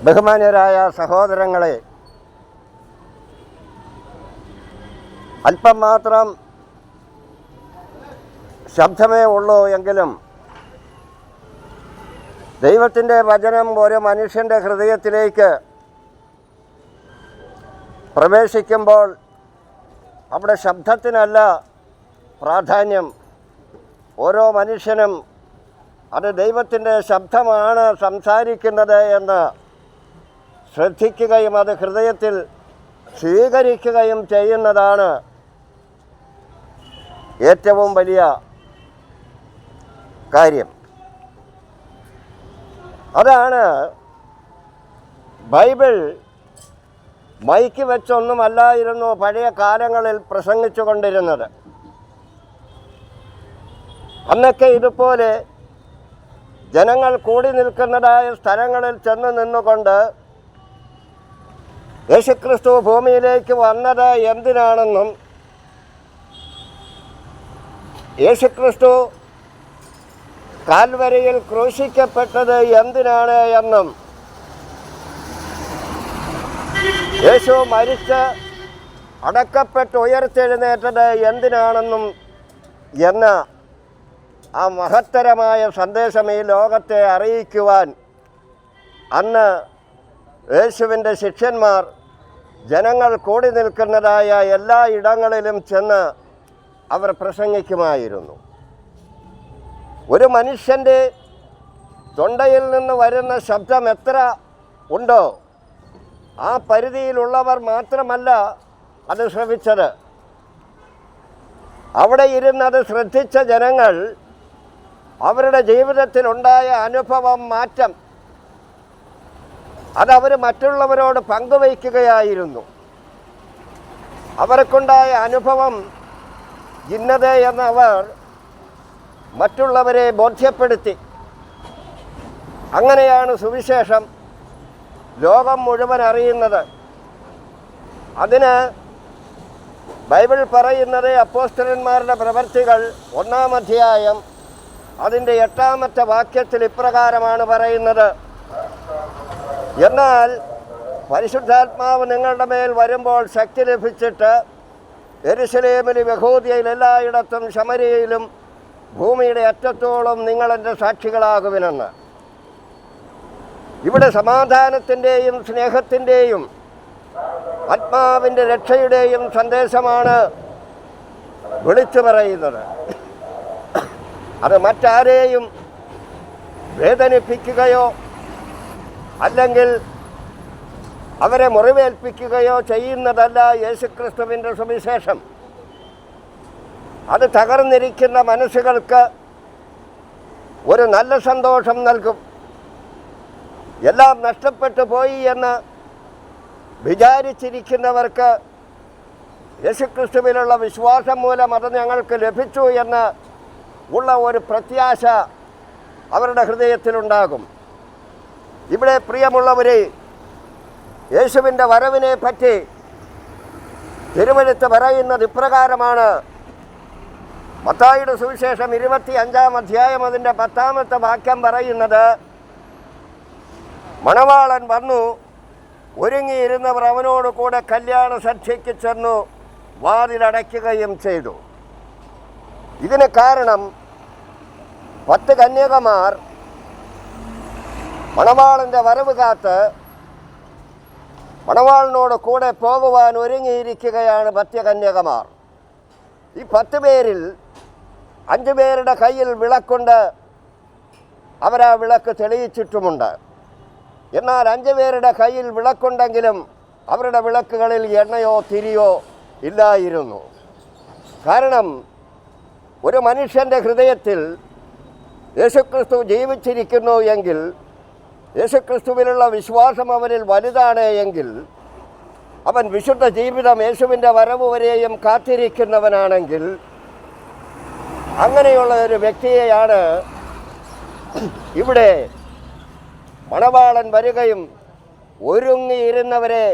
ബഹുമാന്യരായ സഹോദരങ്ങളെ, അല്പം മാത്രം ശബ്ദമേ ഉള്ളൂ എങ്കിലും ദൈവത്തിൻ്റെ വചനം ഒരു മനുഷ്യൻ്റെ ഹൃദയത്തിലേക്ക് പ്രവേശിക്കുമ്പോൾ അവിടെ ശബ്ദത്തിനല്ല പ്രാധാന്യം. ഓരോ മനുഷ്യനും അത് ദൈവത്തിൻ്റെ ശബ്ദമാണ് സംസാരിക്കുന്നത് എന്ന് ശ്രദ്ധിക്കുകയും അത് ഹൃദയത്തിൽ സ്വീകരിക്കുകയും ചെയ്യുന്നതാണ് ഏറ്റവും വലിയ കാര്യം. അതാണ് ബൈബിൾ മൈക്ക് വെച്ചൊന്നുമല്ലായിരുന്നു പഴയ കാലങ്ങളിൽ പ്രസംഗിച്ചു കൊണ്ടിരുന്നത്. അന്നൊക്കെ ഇതുപോലെ ജനങ്ങൾ കൂടി നിൽക്കുന്നതായ സ്ഥലങ്ങളിൽ ചെന്ന് നിന്നുകൊണ്ട് യേശുക്രിസ്തു ഭൂമിയിലേക്ക് വന്നത് എന്തിനാണെന്നും യേശുക്രിസ്തു കാൽവരിയിൽ ക്രൂശിക്കപ്പെട്ടത് എന്തിനാണ് എന്നും യേശു മരിച്ച് അടക്കപ്പെട്ട് ഉയർത്തെഴുന്നേറ്റത് എന്തിനാണെന്നും എന്ന ആ മഹത്തരമായ സന്ദേശം ഈ ലോകത്തെ അറിയിക്കുവാൻ അന്ന് യേശുവിൻ്റെ ശിഷ്യന്മാർ ജനങ്ങൾ കൂടി നിൽക്കുന്നതായ എല്ലാ ഇടങ്ങളിലും ചെന്ന് അവർ പ്രസംഗിക്കുമായിരുന്നു. ഒരു മനുഷ്യൻ്റെ തൊണ്ടയിൽ നിന്ന് വരുന്ന ശബ്ദം എത്ര ഉണ്ടോ ആ പരിധിയിലുള്ളവർ മാത്രമല്ല അത് ശ്രവിച്ചത്. അവിടെ ഇരുന്നത് ശ്രദ്ധിച്ച ജനങ്ങൾ അവരുടെ ജീവിതത്തിലുണ്ടായ അനുഭവം മാറ്റം അതവർ മറ്റുള്ളവരോട് പങ്കുവയ്ക്കുകയായിരുന്നു. അവർക്കുണ്ടായ അനുഭവം ഇന്നത് എന്നവർ മറ്റുള്ളവരെ ബോധ്യപ്പെടുത്തി. അങ്ങനെയാണ് സുവിശേഷം ലോകം മുഴുവൻ അറിയുന്നത്. അതിന് ബൈബിൾ പറയുന്നത് അപ്പോസ്തലന്മാരുടെ പ്രവൃത്തികൾ 1-ാം അധ്യായം അതിൻ്റെ 8-ാമത്തെ വാക്യത്തിൽ ഇപ്രകാരമാണ് പറയുന്നത്: എന്നാൽ പരിശുദ്ധാത്മാവ് നിങ്ങളുടെ മേൽ വരുമ്പോൾ ശക്തി ലഭിച്ചിട്ട് യെരുശലേമിലും യഹൂദയിൽ എല്ലായിടത്തും ശമര്യയിലും ഭൂമിയുടെ അറ്റത്തോളം നിങ്ങളെൻ്റെ സാക്ഷികളാകുവിനെന്ന്. ഇവിടെ സമാധാനത്തിൻ്റെയും സ്നേഹത്തിൻ്റെയും ആത്മാവിൻ്റെ രക്ഷയുടെയും സന്ദേശമാണ് വിളിച്ചു പറയുന്നത്. അത് മറ്റാരെയും വേദനിപ്പിക്കുകയോ അല്ലെങ്കിൽ അവരെ മുറിവേൽപ്പിക്കുകയോ ചെയ്യുന്നതല്ല യേശുക്രിസ്തുവിൻ്റെ സുവിശേഷം. അത് തകർന്നിരിക്കുന്ന മനസ്സുകൾക്ക് ഒരു നല്ല സന്തോഷം നൽകും. എല്ലാം നഷ്ടപ്പെട്ടു പോയി എന്ന് വിചാരിച്ചിരിക്കുന്നവർക്ക് യേശുക്രിസ്തുവിലുള്ള വിശ്വാസം മൂലം അത് ഞങ്ങൾക്ക് ലഭിച്ചു എന്ന് ഉള്ള ഒരു പ്രത്യാശ അവരുടെ ഹൃദയത്തിലുണ്ടാകും. ഇവിടെ പ്രിയമുള്ളവരെ, യേശുവിൻ്റെ വരവിനെ പറ്റി തിരുവെഴുത്ത് പറയുന്നത് ഇപ്രകാരമാണ്. മത്തായിയുടെ സുവിശേഷം 25-ാം അധ്യായം അതിൻ്റെ 10-ാമത്തെ വാക്യം പറയുന്നത്: മണവാളൻ വന്നു, ഒരുങ്ങിയിരുന്നവർ അവനോട് കൂടെ കല്യാണ സദ്യയ്ക്ക് ചെന്നു, വാതിലടയ്ക്കുകയും ചെയ്തു. ഇതിന് കാരണം 10 കന്യകമാർ മണവാളൻ്റെ വരവ് കാത്ത് മണവാളിനോട് കൂടെ പോകുവാൻ ഒരുങ്ങിയിരിക്കുകയാണ് 10 കന്യകമാർ. ഈ 10 പേരിൽ 5 പേരുടെ കയ്യിൽ വിളക്കുണ്ട്, അവരാ വിളക്ക് തെളിയിച്ചിട്ടുമുണ്ട്. എന്നാൽ 5 പേരുടെ കയ്യിൽ വിളക്കുണ്ടെങ്കിലും അവരുടെ വിളക്കുകളിൽ എണ്ണയോ തിരിയോ ഇല്ലായിരുന്നു. കാരണം ഒരു മനുഷ്യൻ്റെ ഹൃദയത്തിൽ യേശുക്രിസ്തു ജീവിച്ചിരിക്കുന്നു എങ്കിൽ, യേശുക്രിസ്തുവിലുള്ള വിശ്വാസം അവനിൽ വലുതാണ് എങ്കിൽ, അവൻ വിശുദ്ധ ജീവിതം യേശുവിൻ്റെ വരവ് വരെയും കാത്തിരിക്കുന്നവനാണെങ്കിൽ, അങ്ങനെയുള്ള ഒരു വ്യക്തിയെയാണ് ഇവിടെ മണവാളൻ വരികയും ഒരുങ്ങിയിരുന്നവരെ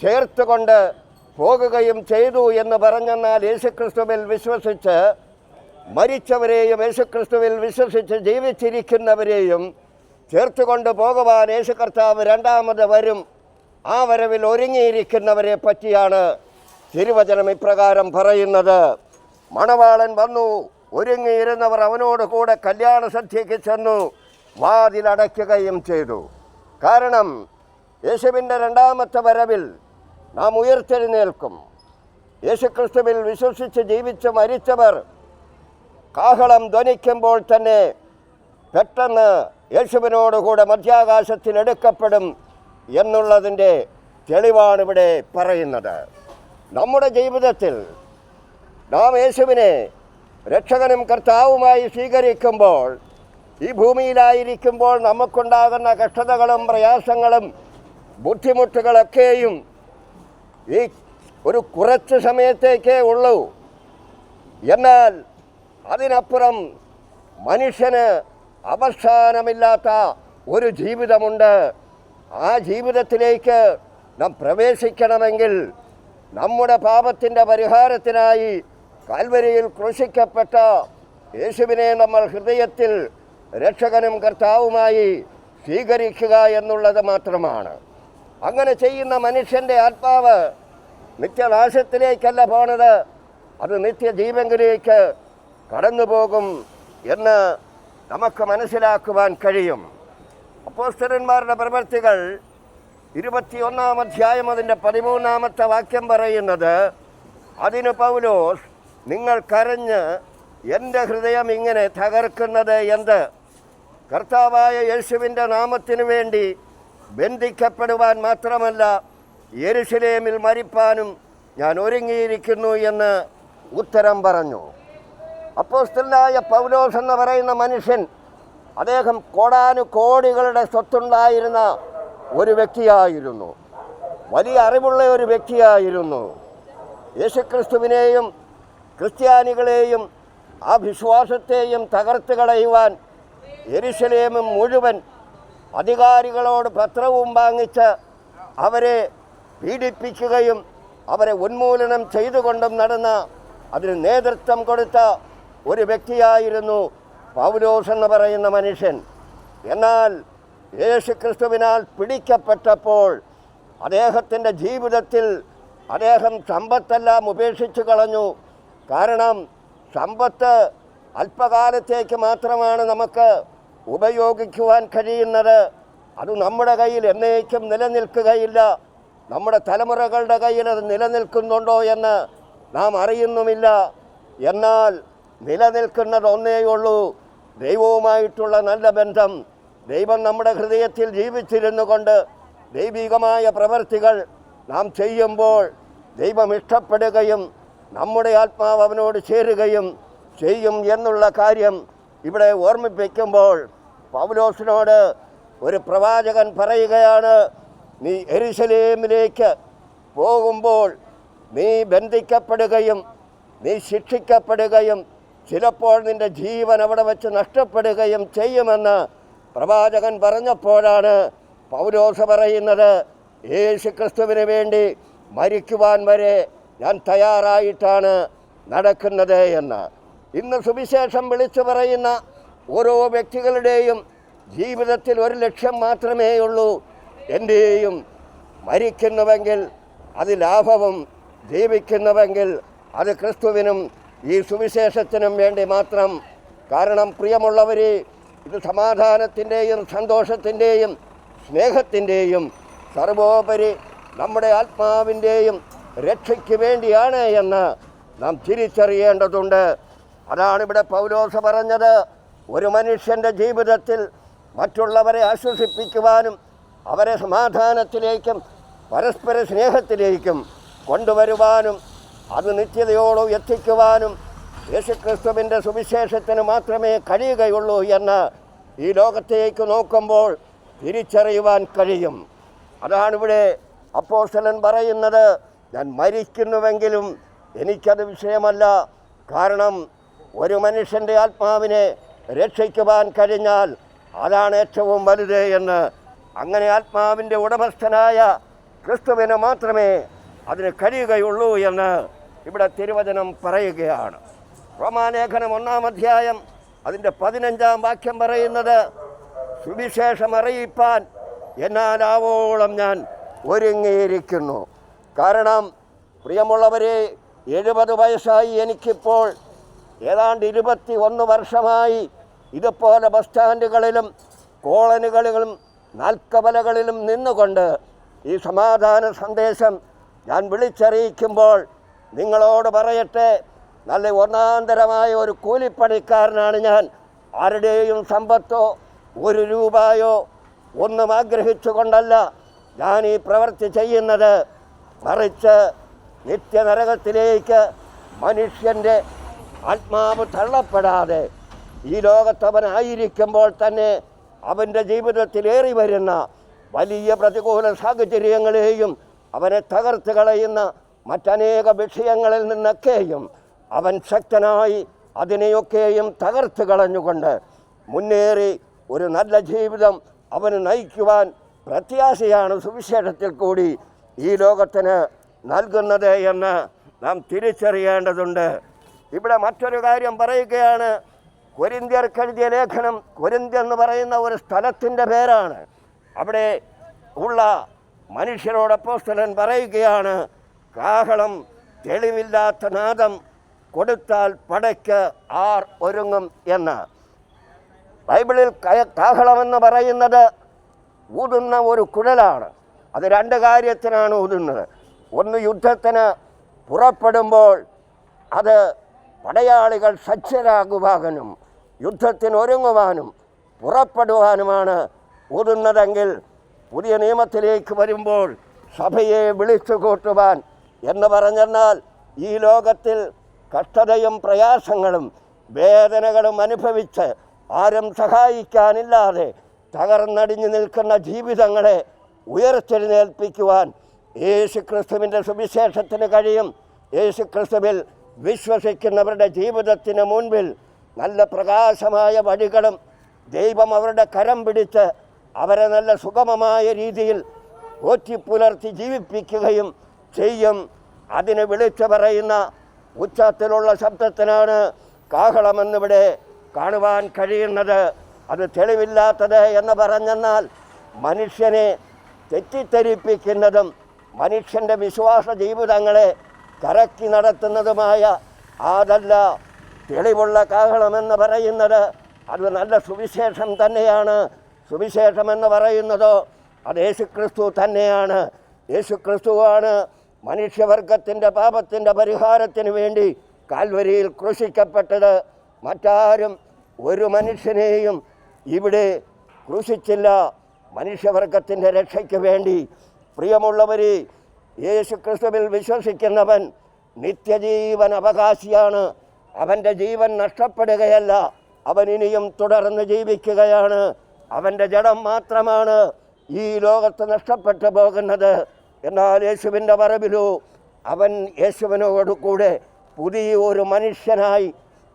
ചേർത്തുകൊണ്ട് പോകുകയും ചെയ്തു എന്ന് പറഞ്ഞെന്നാൽ യേശുക്രിസ്തുവിൽ വിശ്വസിച്ച് മരിച്ചവരെയും യേശുക്രിസ്തുവിൽ വിശ്വസിച്ച് ജീവിച്ചിരിക്കുന്നവരെയും ചേർത്തുകൊണ്ട് പോകുവാൻ യേശു കർത്താവ് രണ്ടാമത് വരും. ആ വരവിൽ ഒരുങ്ങിയിരിക്കുന്നവരെ പറ്റിയാണ് തിരുവചനം ഇപ്രകാരം പറയുന്നത്. മണവാളൻ വന്നു, ഒരുങ്ങിയിരുന്നവർ അവനോട് കൂടെ കല്യാണ സദ്യയ്ക്ക് ചെന്നു, വാതിലടയ്ക്കുകയും ചെയ്തു. കാരണം യേശുവിൻ്റെ രണ്ടാമത്തെ വരവിൽ നാം ഉയർത്തെഴുന്നേൽക്കും. യേശുക്രിസ്തുവിൽ വിശ്വസിച്ച് ജീവിച്ച് മരിച്ചവർ കാഹളം ധ്വനിക്കുമ്പോൾ തന്നെ പെട്ടെന്ന് യേശുവിനോടുകൂടെ മധ്യാകാശത്തിൽ എടുക്കപ്പെടും എന്നുള്ളതിൻ്റെ തെളിവാണിവിടെ പറയുന്നത്. നമ്മുടെ ജീവിതത്തിൽ നാം യേശുവിനെ രക്ഷകനും കർത്താവുമായി സ്വീകരിക്കുമ്പോൾ, ഈ ഭൂമിയിലായിരിക്കുമ്പോൾ നമുക്കുണ്ടാകുന്ന കഷ്ടതകളും പ്രയാസങ്ങളും ബുദ്ധിമുട്ടുകളൊക്കെയും ഈ ഒരു കുറച്ച് സമയത്തേക്കേ ഉള്ളൂ. എന്നാൽ അതിനപ്പുറം മനുഷ്യന് അവസാനമില്ലാത്ത ഒരു ജീവിതമുണ്ട്. ആ ജീവിതത്തിലേക്ക് നാം പ്രവേശിക്കണമെങ്കിൽ നമ്മുടെ പാപത്തിൻ്റെ പരിഹാരത്തിനായി കാൽവരിയിൽ ക്രൂശിക്കപ്പെട്ട യേശുവിനെ നമ്മൾ ഹൃദയത്തിൽ രക്ഷകനും കർത്താവുമായി സ്വീകരിക്കുക എന്നുള്ളത് മാത്രമാണ്. അങ്ങനെ ചെയ്യുന്ന മനുഷ്യൻ്റെ ആത്മാവ് നിത്യനാശത്തിലേക്കല്ല പോണത്, അത് നിത്യജീവങ്കിലേക്ക് കടന്നു പോകും എന്ന് നമുക്ക് മനസ്സിലാക്കുവാൻ കഴിയും. അപ്പോസ്തലന്മാരുടെ പ്രവൃത്തികൾ 21-ാം അധ്യായം അതിൻ്റെ 13-ാമത്തെ വാക്യം പറയുന്നത്, അതിന് പൗലോസ്, നിങ്ങൾ കരഞ്ഞ് എൻ്റെ ഹൃദയം ഇങ്ങനെ തകർക്കുന്നത് എന്ത്? കർത്താവായ യേശുവിൻ്റെ നാമത്തിനു വേണ്ടി ബന്ധിക്കപ്പെടുവാൻ മാത്രമല്ല, യെരുശലേമിൽ മരിപ്പാനും ഞാൻ ഒരുങ്ങിയിരിക്കുന്നു എന്ന് ഉത്തരം പറഞ്ഞു. അപ്പോസ്തലനായ പൗലോസ് എന്ന് പറയുന്ന മനുഷ്യൻ, അദ്ദേഹം കോടാനുകോടികളുടെ സ്വത്തുണ്ടായിരുന്ന ഒരു വ്യക്തിയായിരുന്നു. വലിയ അറിവുള്ള ഒരു വ്യക്തിയായിരുന്നു. യേശുക്രിസ്തുവിനെയും ക്രിസ്ത്യാനികളെയും ആ വിശ്വാസത്തെയും തകർത്ത് കളയുവാൻ യെരുശലേം മുഴുവൻ അധികാരികളോട് പത്രവും വാങ്ങിച്ച് അവരെ പീഡിപ്പിക്കുകയും അവരെ ഉന്മൂലനം ചെയ്തുകൊണ്ടും നടന്ന, അതിന് നേതൃത്വം കൊടുത്ത ഒരു വ്യക്തിയായിരുന്നു പൗലോസ് എന്ന് പറയുന്ന മനുഷ്യൻ. എന്നാൽ യേശുക്രിസ്തുവിനാൽ പിടിക്കപ്പെട്ടപ്പോൾ അദ്ദേഹത്തിൻ്റെ ജീവിതത്തിൽ അദ്ദേഹം സമ്പത്തെല്ലാം ഉപേക്ഷിച്ചു കളഞ്ഞു. കാരണം സമ്പത്ത് അല്പകാലത്തേക്ക് മാത്രമാണ് നമുക്ക് ഉപയോഗിക്കുവാൻ കഴിയുന്നത്. അത് നമ്മുടെ കയ്യിൽ എന്നേക്കും നിലനിൽക്കുകയില്ല. നമ്മുടെ തലമുറകളുടെ കയ്യിൽ അത് നിലനിൽക്കുന്നുണ്ടോ എന്ന് നാം അറിയുന്നുമില്ല. എന്നാൽ നിലനിൽക്കുന്നത് ഒന്നേയുള്ളൂ, ദൈവവുമായിട്ടുള്ള നല്ല ബന്ധം. ദൈവം നമ്മുടെ ഹൃദയത്തിൽ ജീവിച്ചിരുന്നു കൊണ്ട് ദൈവികമായ പ്രവൃത്തികൾ നാം ചെയ്യുമ്പോൾ ദൈവം ഇഷ്ടപ്പെടുകയും നമ്മുടെ ആത്മാവ് അവനോട് ചേരുകയും ചെയ്യും എന്നുള്ള കാര്യം ഇവിടെ ഓർമ്മിപ്പിക്കുമ്പോൾ പൗലോസിനോട് ഒരു പ്രവാചകൻ പറയുകയാണ്, നീ യെരുശലേമിലേക്ക് പോകുമ്പോൾ നീ ബന്ധിക്കപ്പെടുകയും നീ ശിക്ഷിക്കപ്പെടുകയും ചിലപ്പോൾ നിൻ്റെ ജീവൻ അവിടെ വെച്ച് നഷ്ടപ്പെടുകയും ചെയ്യുമെന്ന് പ്രവാചകൻ പറഞ്ഞപ്പോഴാണ് പൗലോസ് പറയുന്നത്, യേശുക്രിസ്തുവിന് വേണ്ടി മരിക്കുവാൻ വരെ ഞാൻ തയ്യാറായിട്ടാണ് നടക്കുന്നത് എന്ന്. ഇന്ന് സുവിശേഷം വിളിച്ചു പറയുന്ന ഓരോ വ്യക്തികളുടെയും ജീവിതത്തിൽ ഒരു ലക്ഷ്യം മാത്രമേ ഉള്ളൂ, എൻ്റെയും മരിക്കുന്നുവെങ്കിൽ അത് ലാഭവും, ജീവിക്കുന്നുവെങ്കിൽ അത് ക്രിസ്തുവിനും ഈ സുവിശേഷത്തിനും വേണ്ടി മാത്രം. കാരണം പ്രിയമുള്ളവരെ, ഇത് സമാധാനത്തിൻ്റെയും സന്തോഷത്തിൻ്റെയും സ്നേഹത്തിൻ്റെയും സർവോപരി നമ്മുടെ ആത്മാവിൻ്റെയും രക്ഷയ്ക്ക് വേണ്ടിയാണ് എന്ന് നാം തിരിച്ചറിയേണ്ടതുണ്ട്. അതാണിവിടെ പൗലോസ് പറഞ്ഞത്, ഒരു മനുഷ്യൻ്റെ ജീവിതത്തിൽ മറ്റുള്ളവരെ ആശ്വസിപ്പിക്കുവാനും അവരെ സമാധാനത്തിലേക്കും പരസ്പര സ്നേഹത്തിലേക്കും കൊണ്ടുവരുവാനും അത് നിത്യതയോട് എത്തിക്കുവാനും യേശുക്രിസ്തുവിൻ്റെ സുവിശേഷത്തിന് മാത്രമേ കഴിയുകയുള്ളൂ എന്ന് ഈ ലോകത്തേക്ക് നോക്കുമ്പോൾ തിരിച്ചറിയുവാൻ കഴിയും. അതാണിവിടെ അപ്പോസ്തലൻ പറയുന്നത്, ഞാൻ മരിക്കുന്നുവെങ്കിലും എനിക്കത് വിഷയമല്ല. കാരണം ഒരു മനുഷ്യൻ്റെ ആത്മാവിനെ രക്ഷിക്കുവാൻ കഴിഞ്ഞാൽ അതാണ് ഏറ്റവും വലുത് എന്ന്. അങ്ങനെ ആത്മാവിൻ്റെ ഉടമസ്ഥനായ ക്രിസ്തുവിന് മാത്രമേ അതിന് കഴിയുകയുള്ളൂ എന്ന് ഇവിടെ തിരുവചനം പറയുകയാണ്. റോമാലേഖനം 1-ാം അധ്യായം അതിൻ്റെ 15-ാം വാക്യം പറയുന്നത്, സുവിശേഷം അറിയിപ്പാൻ എന്നാലാവോളം ഞാൻ ഒരുങ്ങിയിരിക്കുന്നു. കാരണം പ്രിയമുള്ളവരെ, 70 വയസ്സായി എനിക്കിപ്പോൾ. ഏതാണ്ട് 21 വർഷമായി ഇതുപോലെ ബസ് സ്റ്റാൻഡുകളിലും കോളനികളിലും നാൽക്കവലകളിലും നിന്നുകൊണ്ട് ഈ സമാധാന സന്ദേശം ഞാൻ വിളിച്ചറിയിക്കുമ്പോൾ നിങ്ങളോട് പറയട്ടെ, നല്ല ഒന്നാന്തരമായ ഒരു കൂലിപ്പണിക്കാരനാണ് ഞാൻ. ആരുടെയും സമ്പത്തോ 1 രൂപയോ ഒന്നും ആഗ്രഹിച്ചുകൊണ്ടല്ല ഞാൻ ഈ പ്രവൃത്തി ചെയ്യുന്നത്. മറിച്ച് നിത്യനരകത്തിലേക്ക് മനുഷ്യൻ്റെ ആത്മാവ് തള്ളപ്പെടാതെ ഈ ലോകത്തവനായിരിക്കുമ്പോൾ തന്നെ അവൻ്റെ ജീവിതത്തിലേറി വരുന്ന വലിയ പ്രതികൂല സാഹചര്യങ്ങളെയും അവനെ തകർത്ത് കളയുന്ന മറ്റനേക വിഷയങ്ങളിൽ നിന്നൊക്കെയും അവൻ ശക്തനായി അതിനെയൊക്കെയും തകർത്ത് കളഞ്ഞുകൊണ്ട് മുന്നേറി ഒരു നല്ല ജീവിതം അവന് നയിക്കുവാൻ പ്രത്യാശയാണ് സുവിശേഷത്തിൽ കൂടി ഈ ലോകത്തിന് നൽകുന്നത് എന്ന് നാം തിരിച്ചറിയേണ്ടതുണ്ട്. ഇവിടെ മറ്റൊരു കാര്യം പറയുകയാണ്. കൊരിന്ത്യർക്കെഴുതിയ ലേഖനം, കൊരിന്ത്യ എന്ന് പറയുന്ന ഒരു സ്ഥലത്തിൻ്റെ പേരാണ്. അവിടെ ഉള്ള മനുഷ്യരോട് അപ്പോസ്തലൻ പറയുകയാണ്, കാഹളം തെളിവില്ലാത്ത നാദം കൊടുത്താൽ പടയ്ക്ക് ആർ ഒരുങ്ങും എന്ന്. ബൈബിളിൽ കാഹളമെന്ന് പറയുന്നത് ഊതുന്ന ഒരു കുഴലാണ്. അത് 2 കാര്യത്തിനാണ് ഊതുന്നത്. ഒന്ന്, യുദ്ധത്തിന് പുറപ്പെടുമ്പോൾ അത് പടയാളികൾ സജ്ജരാകുവാനും യുദ്ധത്തിന് ഒരുങ്ങുവാനും പുറപ്പെടുവാനുമാണ് ഊതുന്നതെങ്കിൽ, പുതിയ നിയമത്തിലേക്ക് വരുമ്പോൾ സഭയെ വിളിച്ചു കൂട്ടുവാൻ എന്ന് പറഞ്ഞെന്നാൽ ഈ ലോകത്തിൽ കഷ്ടതയും പ്രയാസങ്ങളും വേദനകളും അനുഭവിച്ച് ആരും സഹായിക്കാനില്ലാതെ തകർന്നടിഞ്ഞു നിൽക്കുന്ന ജീവിതങ്ങളെ ഉയർത്തെഴുന്നേൽപ്പിക്കുവാൻ യേശുക്രിസ്തുവിൻ്റെ സുവിശേഷത്തിന് കഴിയും. യേശുക്രിസ്തുവിൽ വിശ്വസിക്കുന്നവരുടെ ജീവിതത്തിന് മുൻപിൽ നല്ല പ്രകാശമായ വഴികളും ദൈവം അവരുടെ കരം പിടിച്ച് അവരെ നല്ല സുഗമമായ രീതിയിൽ പോറ്റിപ്പുലർത്തി ജീവിപ്പിക്കുകയും ചെയ്യും. അതിന് വിളിച്ചു പറയുന്ന ഉച്ചത്തിലുള്ള ശബ്ദത്തിനാണ് കാഹളമെന്നിവിടെ കാണുവാൻ കഴിയുന്നത്. അത് തെളിവില്ലാത്തത് എന്ന് പറഞ്ഞെന്നാൽ മനുഷ്യനെ തെറ്റിദ്ധരിപ്പിക്കുന്നതും മനുഷ്യൻ്റെ വിശ്വാസ ജീവിതങ്ങളെ കറക്കി നടത്തുന്നതുമായ അതല്ല തെളിവുള്ള കാഹളമെന്ന് പറയുന്നത്. അത് നല്ല സുവിശേഷം തന്നെയാണ്. സുവിശേഷമെന്ന് പറയുന്നതോ അത് യേശുക്രിസ്തു തന്നെയാണ്. യേശുക്രിസ്തുവാണ് മനുഷ്യവർഗത്തിൻ്റെ പാപത്തിൻ്റെ പരിഹാരത്തിന് വേണ്ടി കാൽവരിയിൽ ക്രൂശിക്കപ്പെട്ടത്. മറ്റാരും ഒരു മനുഷ്യനെയും ഇവിടെ ക്രൂശിച്ചില്ല മനുഷ്യവർഗത്തിൻ്റെ രക്ഷയ്ക്ക് വേണ്ടി. പ്രിയമുള്ളവർ, യേശുക്രിസ്തുവിൽ വിശ്വസിക്കുന്നവൻ നിത്യജീവൻ അവകാശിയാണ്. അവൻ്റെ ജീവൻ നഷ്ടപ്പെടുകയല്ല, അവൻ ഇനിയും തുടർന്ന് ജീവിക്കുകയാണ്. അവൻ്റെ ജഡം മാത്രമാണ് ഈ ലോകത്ത് നഷ്ടപ്പെട്ടു പോകുന്നത്. എന്നാൽ യേശുവിൻ്റെ വരവിലോ അവൻ യേശുവിനോട് കൂടെ പുതിയ ഒരു മനുഷ്യനായി,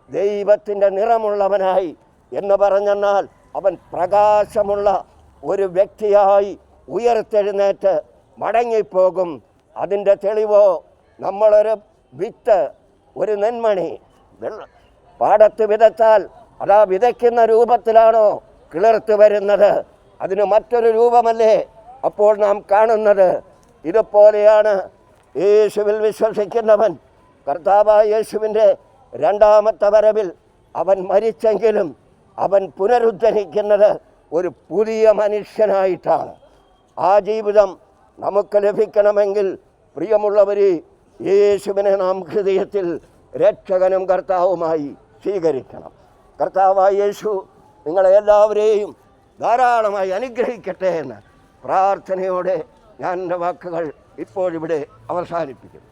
ദൈവത്തിൻ്റെ നിറമുള്ളവനായി എന്ന് പറഞ്ഞെന്നാൽ അവൻ പ്രകാശമുള്ള ഒരു വ്യക്തിയായി ഉയർത്തെഴുന്നേറ്റ് മടങ്ങിപ്പോകും. അതിൻ്റെ തെളിവോ നമ്മളൊരു വിത്ത്, ഒരു നെന്മണി പാടത്ത് വിതച്ചാൽ അതാ വിതയ്ക്കുന്ന രൂപത്തിലാണോ കിളിർത്ത് വരുന്നത്? അതിന് മറ്റൊരു രൂപമല്ലേ അപ്പോൾ നാം കാണുന്നത്? ഇതുപോലെയാണ് യേശുവിൽ വിശ്വസിക്കുന്നവൻ കർത്താവായ യേശുവിൻ്റെ 2ാമത്തെ വരവിൽ അവൻ മരിച്ചെങ്കിലും അവൻ പുനരുദ്ധരിക്കുന്നത് ഒരു പുതിയ മനുഷ്യനായിട്ടാണ്. ആ ജീവിതം നമുക്ക് ലഭിക്കണമെങ്കിൽ പ്രിയമുള്ളവർ, യേശുവിനെ നാം ഹൃദയത്തിൽ രക്ഷകനും കർത്താവുമായി സ്വീകരിക്കണം. കർത്താവായ യേശു നിങ്ങളെ എല്ലാവരെയും ധാരാളമായി അനുഗ്രഹിക്കട്ടെ എന്ന് പ്രാർത്ഥനയോടെ ഞാൻ എൻ്റെ വാക്കുകൾ ഇപ്പോഴിവിടെ അവസാനിപ്പിക്കുന്നു.